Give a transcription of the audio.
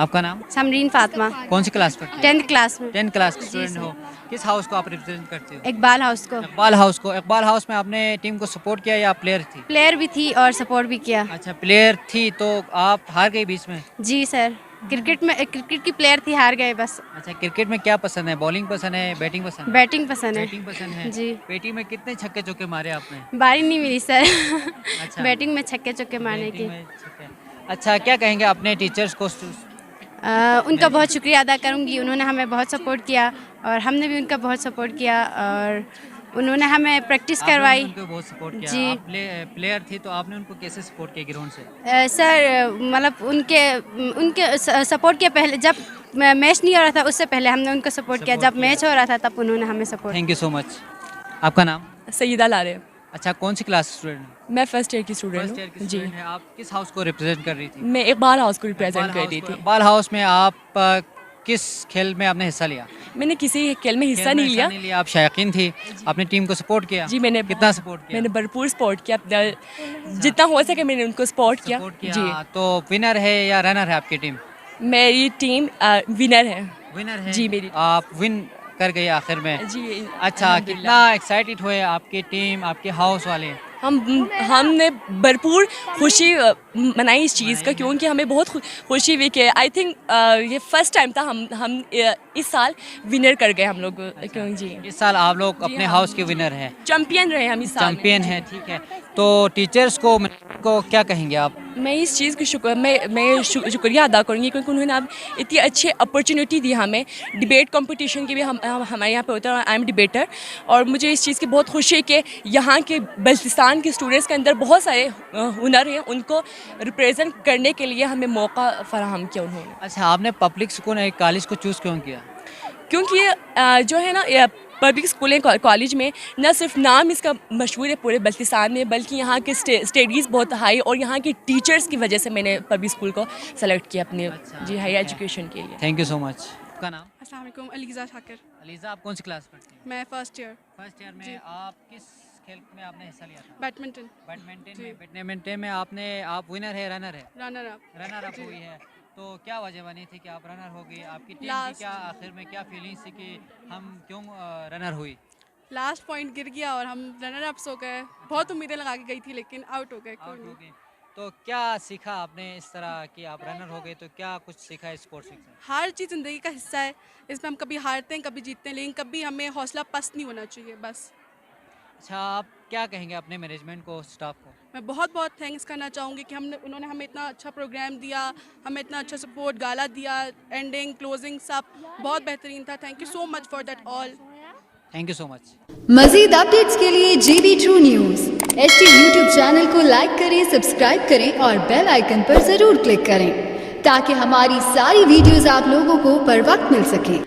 आपका नाम? समरीन फातिमा, कौन सी क्लास पढ़ते हैं? 10th क्लास में। 10th क्लास के स्टूडेंट हो। किस हाउस को आप रिप्रेजेंट करते हो? इकबाल हाउस को। इकबाल हाउस को। इकबाल हाउस में आपने टीम को सपोर्ट किया या प्लेयर थी? प्लेयर भी थी और सपोर्ट भी किया। अच्छा, प्लेयर थी तो आप हार गई बीच में? जी सर, क्रिकेट की प्लेयर थी, हार गए बस। अच्छा, क्रिकेट में क्या पसंद है? बॉलिंग पसंद है, बैटिंग पसंद है? बैटिंग पसंद है। बैटिंग पसंद है। जी। पेटी में कितने छक्के चौके मारे आपने? बारी नहीं मिली सर। अच्छा। बैटिंग में छक्के चौके मारने की। बैटिंग में छक्के। अच्छा, क्या कहेंगे अपने टीचर्स को? उनका बहुत शुक्रिया अदा करूंगी, उन्होंने हमें बहुत सपोर्ट किया और हमने भी उनका बहुत सपोर्ट किया और उन्होंने हमें प्रैक्टिस आपने करवाई। उनको बहुत सपोर्ट किया। जी। आप प्लेयर थी तो आपने उनको कैसे सपोर्ट किया ग्राउंड से? सर मतलब उनके सपोर्ट किया पहले, जब मैच नहीं हो रहा था उससे पहले हमने उनको सपोर्ट किया, जब मैच हो रहा था तब उन्होंने हमें support. Thank you so much. आपका नाम? सईदा लारे। अच्छा, कौन सी क्लास स्टूडेंट? मैं फर्स्ट ईयर की स्टूडेंट फर्स्ट ईयर की हूँ जी। स्टूडेंट है। आप किस हाउस को रिप्रेजेंट कर रही थी? मैं इकबाल हाउस को रिप्रेजेंट कर रही थी। इकबाल हाउस में आप किस खेल में आपने हिस्सा लिया? मैंने किसी खेल में हिस्सा खेल में नहीं लिया। आप शायकीन थी, अपनी टीम को सपोर्ट किया? जी, मैंने कितना सपोर्ट किया? मैंने भरपूर सपोर्ट किया, जितना हो सके मैंने उनको सपोर्ट किया। जी, तो विनर है या रनर है आपकी टीम? मेरी टीम विनर है। विनर है जी, मेरी आप विन कर गए आखिर में। जी। अच्छा, कितना एक्साइटेड हुए आपकी टीम, आपके हाउस वाले? हमने भरपूर खुशी मनाई इस चीज़ का, क्योंकि हमें बहुत खुशी हुई कि आई थिंक ये फर्स्ट टाइम था हम इस साल विनर कर गए हम लोग। क्यों जी, इस साल आप लोग अपने हाँ। हाउस के विनर हैं, चैंपियन रहे हम इस साल। चैंपियन हैं। ठीक है, तो टीचर्स को क्या कहेंगे आप? मैं इस चीज़ की शुक्रिया अदा करूँगी, क्योंकि उन्होंने अब इतनी अच्छी अपॉर्चुनिटी दी हमें। डिबेट कंपटीशन की भी हमारे यहाँ पे होता है, आई एम डिबेटर, और मुझे इस चीज़ की बहुत खुशी है कि यहाँ के बल्तिस्तान के स्टूडेंट्स के अंदर बहुत सारे हुनर हैं, उनको रिप्रेजेंट करने के लिए हमें मौका फराहम किया उन्होंने। अच्छा, आपने पब्लिक स्कूल कॉलेज को चूज़ क्यों किया? क्योंकि जो है ना, पब्लिक स्कूल कॉलेज में न सिर्फ नाम इसका मशहूर है पूरे बल्तिस्तान में, बल्कि यहाँ के स्टडीज़ बहुत हाई, और यहाँ के टीचर्स की वजह से मैंने पब्लिक स्कूल को सेलेक्ट किया अपने जी हाई एजुकेशन के लिए। Thank you so much. आपका नाम? अस्सलाम वालेकुम, अलीज़ा शाकिर। अलीज़ा, आप कौन सी क्लास पढ़ती हैं? मैं फर्स्ट ईयर। फर्स्ट ईयर में आप किस खेल में आपने हिस्सा लिया था? बैडमिंटन। बैडमिंटन में आप विनर है, रनर है? Runner up. रनर अप हुई है, तो क्या वजह बनी थी कि आप रनर हो गई? आपकी टीम की क्या आखिर में क्या फीलिंग्स थी कि हम क्यों रनर हुई? लास्ट पॉइंट गिर गया और हम रनर अप्स हो गए। बहुत उम्मीदें लगा के गई थी लेकिन आउट हो गए। आउट हो गई। तो क्या सीखा आपने इस तरह कि आप रनर हो गए, तो क्या कुछ सीखा स्पोर्ट्स से? हर चीज़ ज़िंदगी का हिस्सा है, इसमें हम कभी हारते हैं कभी जीतते हैं, लेकिन कभी हमें हौसला पस्त नहीं होना चाहिए बस। अच्छा, आप क्या कहेंगे अपने मैनेजमेंट को, स्टाफ को? मैं बहुत बहुत थैंक्स करना चाहूँगी कि उन्होंने हमें इतना अच्छा प्रोग्राम दिया, हमें इतना अच्छा सपोर्ट, गाला दिया, एंडिंग क्लोजिंग सब बहुत बेहतरीन था। Thank you so much for that all. Thank you so much. मजीद अपडेट्स के लिए JB True News HT YouTube channel को लाइक करें, सब्सक्राइब करें और बेल आइकन पर जरूर क्लिक करें, ताकि हमारी सारी वीडियोस आप लोगों को बर वक्त मिल सके।